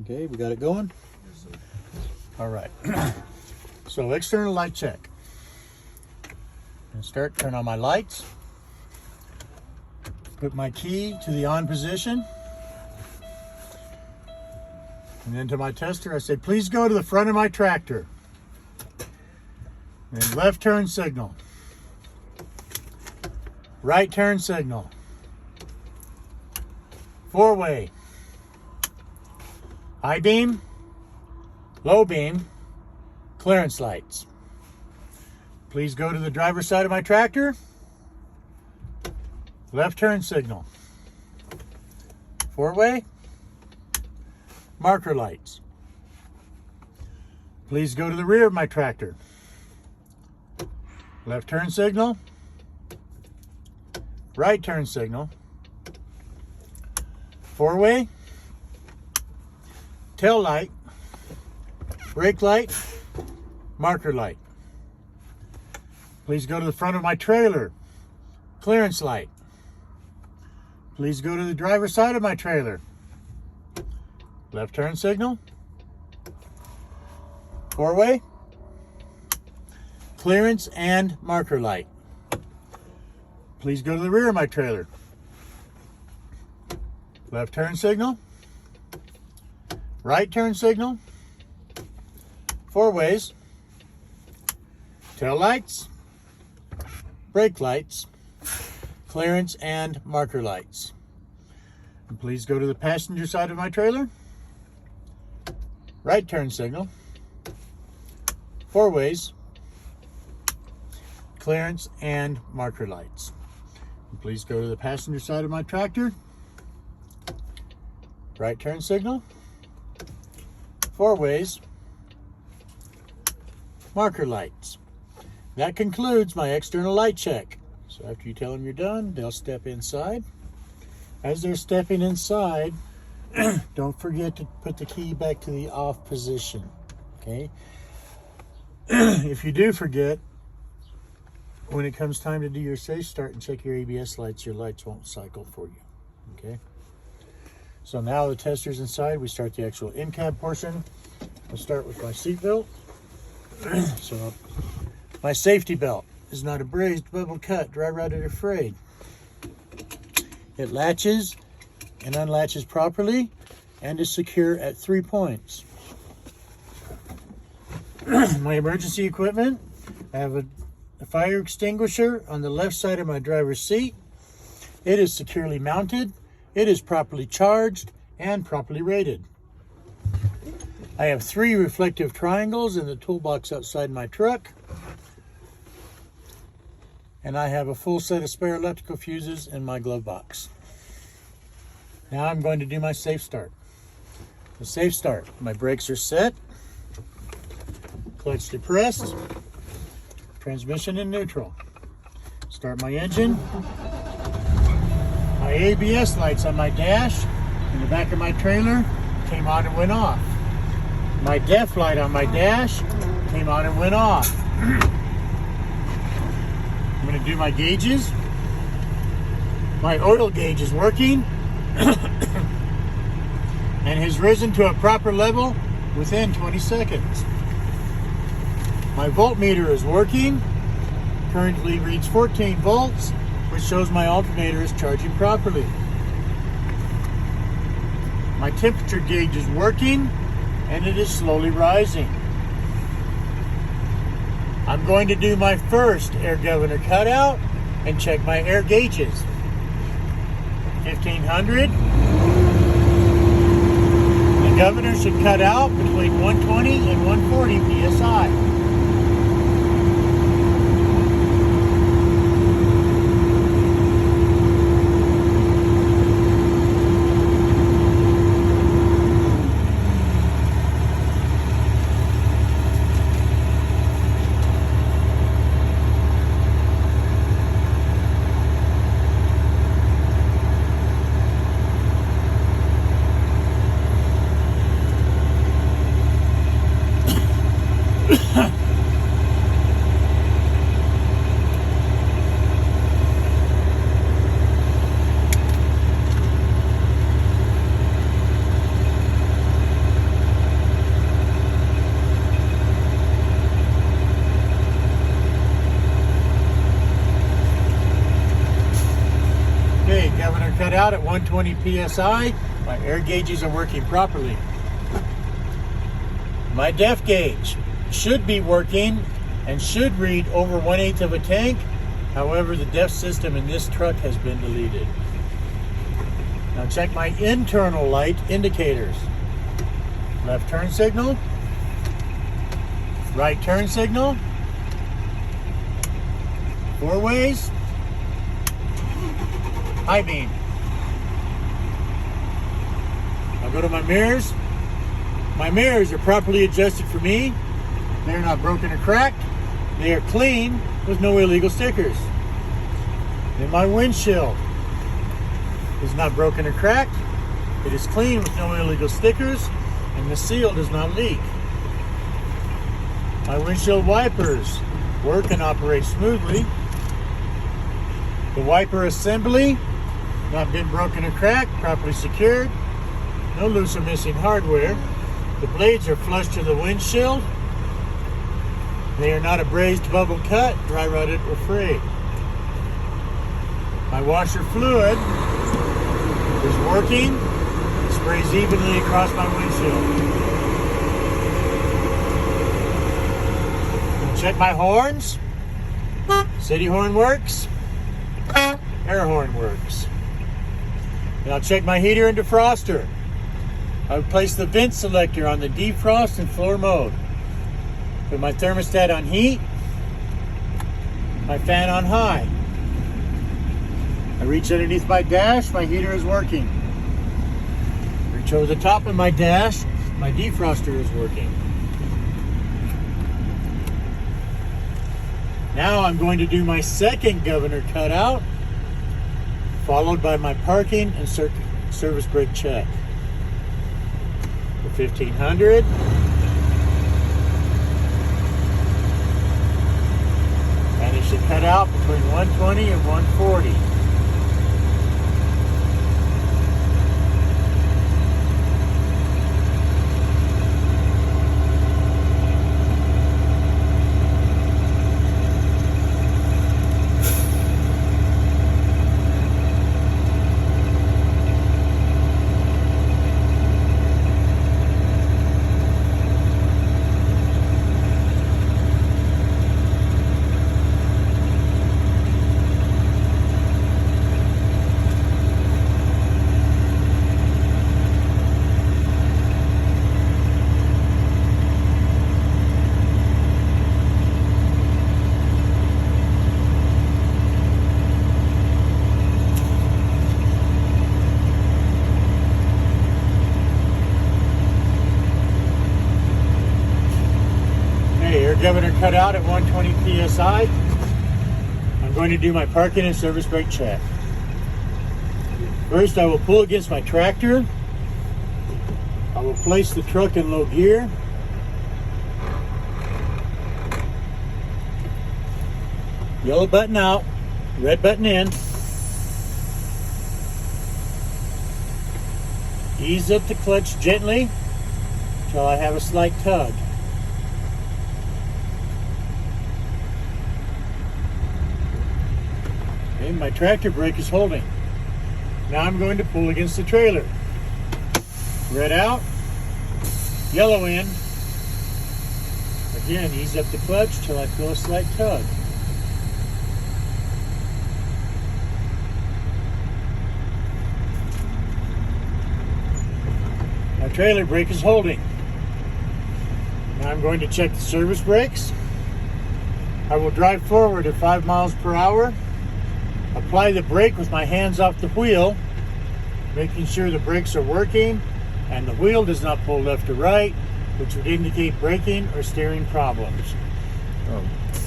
Okay, we got it going? Yes, sir. All right. So external light check. Turn on my lights. Put my key to the on position. And then to my tester, I say, please go to the front of my tractor. And left turn signal. Right turn signal. Four-way. High beam, low beam, clearance lights. Please go to the driver's side of my tractor. Left turn signal. Four-way, marker lights. Please go to the rear of my tractor. Left turn signal. Right turn signal. Four-way, tail light, brake light, marker light. Please go to the front of my trailer. Clearance light. Please go to the driver's side of my trailer. Left turn signal. Four-way. Clearance and marker light. Please go to the rear of my trailer. Left turn signal. Right turn signal. Four ways. Tail lights. Brake lights. Clearance and marker lights. And please go to the passenger side of my trailer. Right turn signal. Four ways. Clearance and marker lights. And please go to the passenger side of my tractor. Right turn signal. Four ways. Marker lights. That concludes my external light check. So after you tell them you're done, they'll step inside. As they're stepping inside, don't forget to put the key back to the off position. Okay? If you do forget, when it comes time to do your safe start and check your ABS lights, your lights won't cycle for you. Okay? So now the tester's inside, we start the actual in-cab portion. We'll start with my seat belt. So my safety belt is not a brazed, bubble cut, dry rotted, or frayed. It latches and unlatches properly and is secure at 3 points. My emergency equipment, I have a fire extinguisher on the left side of my driver's seat. It is securely mounted. It is properly charged and properly rated. I have 3 reflective triangles in the toolbox outside my truck. And I have a full set of spare electrical fuses in my glove box. Now I'm going to do my safe start. The safe start, my brakes are set, clutch depressed, transmission in neutral. Start my engine. My ABS lights on my dash in the back of my trailer came on and went off. My DEF light on my dash came on and went off. I'm going to do my gauges. My oil gauge is working and has risen to a proper level within 20 seconds. My voltmeter is working. Currently reads 14 volts, which shows my alternator is charging properly. My temperature gauge is working and it is slowly rising. I'm going to do my first air governor cutout and check my air gauges. 1500. The governor should cut out between 120 and 140 psi. out at 120 psi. My air gauges are working properly. My def gauge should be working and should read over 1/8 of a tank. However, the def system in this truck has been deleted. Now check my internal light indicators. Left turn signal, right turn signal, 4 ways, high beam. I'll go to my mirrors. My mirrors are properly adjusted for me. They're not broken or cracked. They are clean with no illegal stickers. And my windshield is not broken or cracked. It is clean with no illegal stickers, and the seal does not leak. My windshield wipers work and operate smoothly. The wiper assembly not been broken or cracked, properly secured. No loose or missing hardware. The blades are flush to the windshield. They are not abrased, bubble cut, dry rotted, or frayed. My washer fluid is working. It sprays evenly across my windshield. Check my horns. City horn works. Air horn works. And I'll check my heater and defroster. I would place the vent selector on the defrost and floor mode. Put my thermostat on heat. My fan on high. I reach underneath my dash, my heater is working. Reach over the top of my dash, my defroster is working. Now I'm going to do my second governor cutout, followed by my parking and service brake check. For 1500. And it should cut out between 120 and 140. Governor cut out at 120 psi. I'm going to do my parking and service brake check. First, I will pull against my tractor. I will place the truck in low gear. Yellow button out, red button in. Ease up the clutch gently until I have a slight tug. My tractor brake is holding. Now I'm going to pull against the trailer. Red out, yellow in. Again, ease up the clutch till I feel a slight tug. My trailer brake is holding. Now I'm going to check the service brakes. I will drive forward at 5 miles per hour. Apply the brake with my hands off the wheel, making sure the brakes are working and the wheel does not pull left or right, which would indicate braking or steering problems.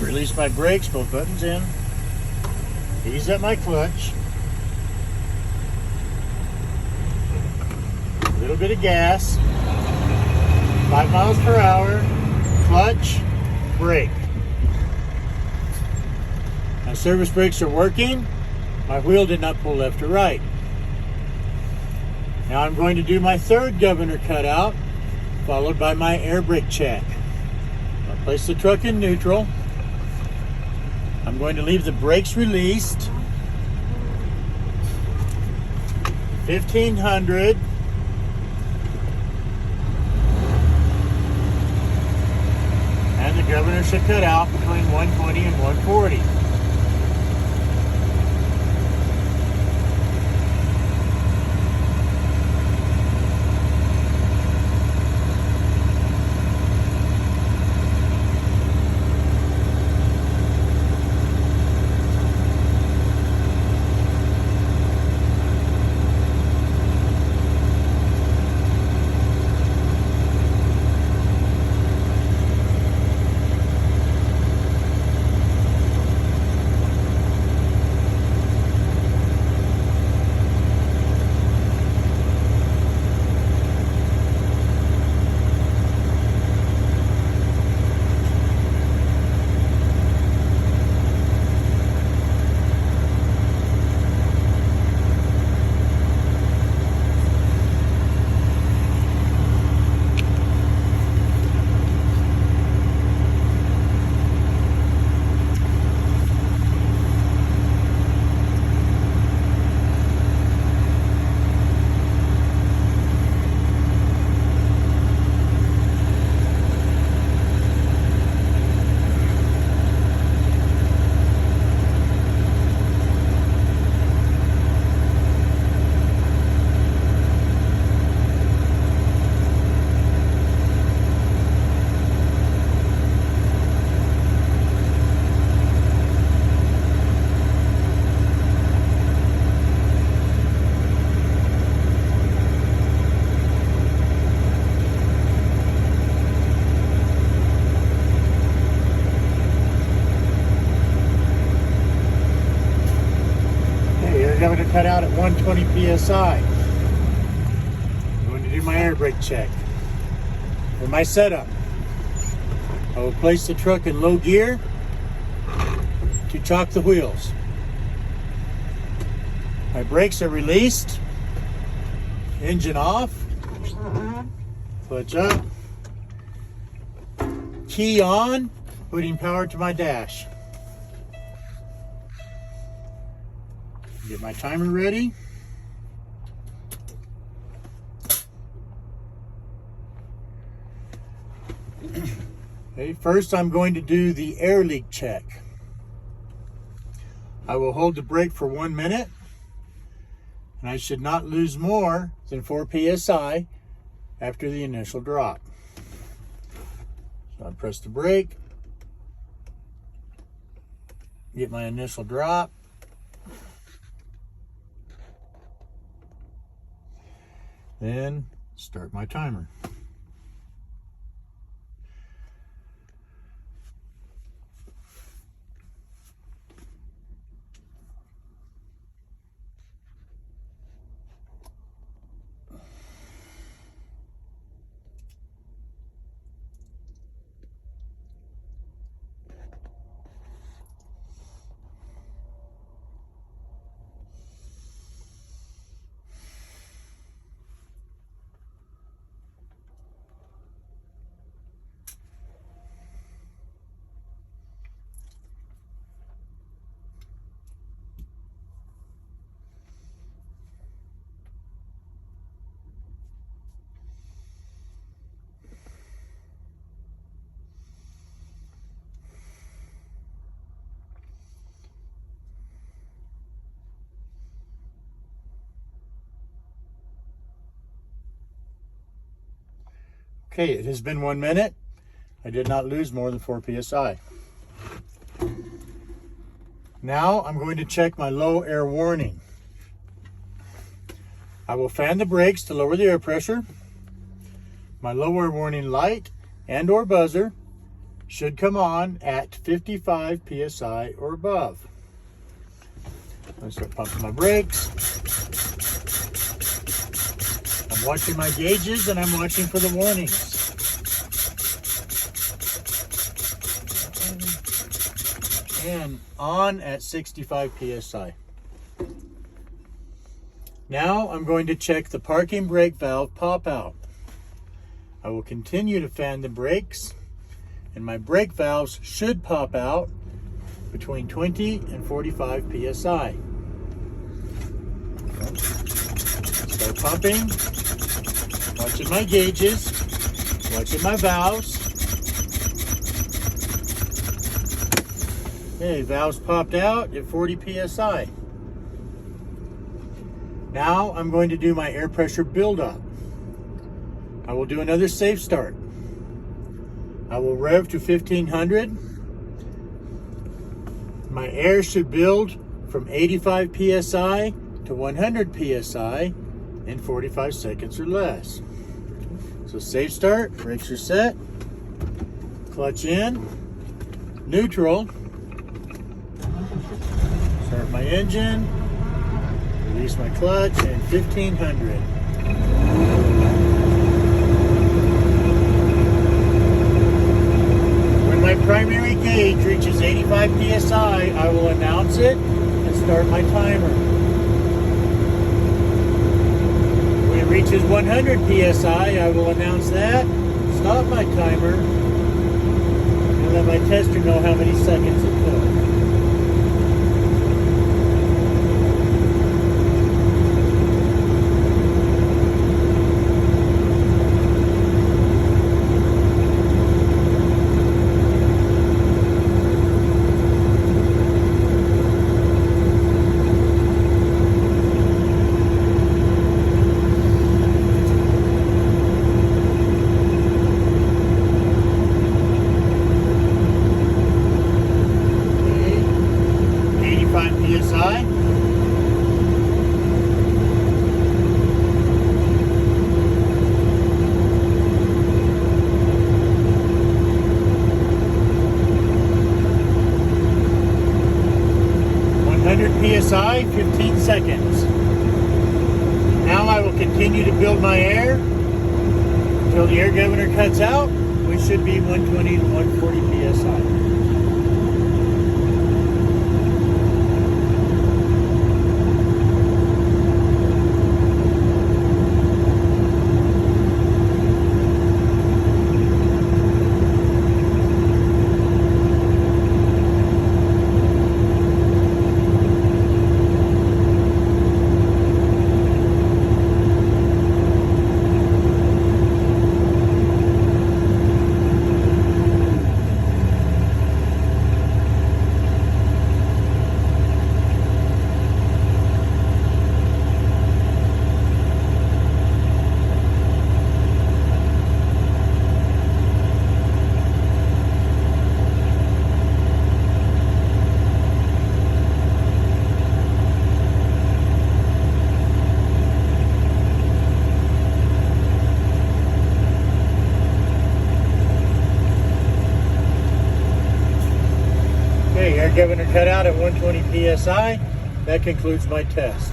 Release my brakes, both buttons in. Ease up my clutch. A little bit of gas. 5 miles per hour. Clutch, brake. My service brakes are working. My wheel did not pull left or right. Now I'm going to do my third governor cutout, followed by my air brake check. I'll place the truck in neutral. I'm going to leave the brakes released. 1500. And the governor should cut out between 120 and 140. I'm going to cut out at 120 psi. I'm going to do my air brake check. For my setup, I will place the truck in low gear to chock the wheels. My brakes are released, engine off, clutch up, key on, putting power to my dash. Get my timer ready. Okay, first I'm going to do the air leak check. I will hold the brake for 1 minute, and I should not lose more than 4 psi after the initial drop. So I press the brake, get my initial drop. Then start my timer. Okay, it has been 1 minute. I did not lose more than 4 psi. Now I'm going to check my low air warning. I will fan the brakes to lower the air pressure. My low air warning light and or buzzer should come on at 55 psi or above. I start pumping my brakes. I'm watching my gauges and I'm watching for the warnings. And on at 65 psi. Now I'm going to check the parking brake valve pop out. I will continue to fan the brakes, and my brake valves should pop out between 20 and 45 psi. pumping, watching my gauges, watching my valves. Okay, valves popped out at 40 psi. Now I'm going to do my air pressure buildup. I will do another safe start. I will rev to 1500. My air should build from 85 psi to 100 psi in 45 seconds or less. So safe start, brakes are set, clutch in, neutral, start my engine, release my clutch, and 1500. When my primary gauge reaches 85 psi, I will announce it and start my timer. When it reaches 100 psi, I will announce that, stop my timer, and let my tester know how many seconds it took. PSI. PSI, 15 seconds. Now I will continue to build my air until the air governor cuts out, which should be 120 to 140 PSI. Air governor cut out at 120 PSI. That concludes my test.